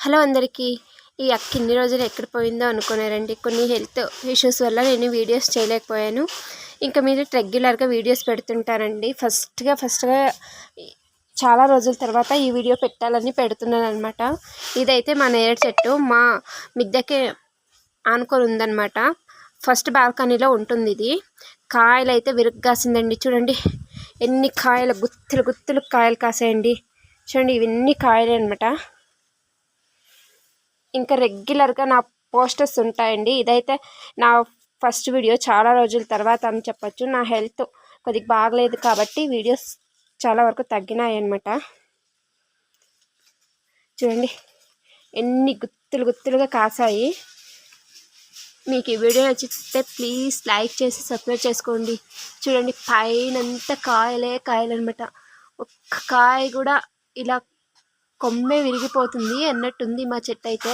Hello అందరికీ. ఈ అక్క ఇన్ని రోజులు ఎక్కడ పోయిందో అనుకున్నారండి. కొన్ని హెల్త్ ఇష్యూస్ వల్ల నేను వీడియోస్ చేయలేకపోయాను. ఇంకా మీరు రెగ్యులర్గా వీడియోస్ పెడుతుంటారండి. ఫస్ట్గా చాలా రోజుల తర్వాత ఈ వీడియో పెట్టాలని పెడుతున్నాను అనమాట. ఇదైతే మా నేరేడు చెట్టు మా మిద్దెకి ఆనుకొని ఉందన్నమాట. ఫస్ట్ బాల్కనీలో ఉంటుంది ఇది. కాయలు అయితే విరుగ్గాసిందండి. చూడండి ఎన్ని కాయలు, గుత్తులు కాయలు కాసాయండి. చూడండి ఇవన్నీ కాయలే అనమాట. ఇంకా రెగ్యులర్గా నా పోస్టర్స్ ఉంటాయండి. ఇదైతే నా ఫస్ట్ వీడియో చాలా రోజుల తర్వాత అని చెప్పచ్చు. నా హెల్త్ కొద్దిగా బాగలేదు కాబట్టి వీడియోస్ చాలా వరకు తగ్గినాయి అన్నమాట. చూడండి ఎన్ని గుత్తులుగా కాసాయి. మీకు ఈ వీడియో నచ్చితే ప్లీజ్ లైక్ చేసి సబ్స్క్రైబ్ చేసుకోండి. చూడండి పైనంతా కాయలు అనమాట. ఒక్క కాయ కూడా ఇలా కొమ్మే విరిగిపోతుంది అన్నట్టుంది మా చెట్టు అయితే.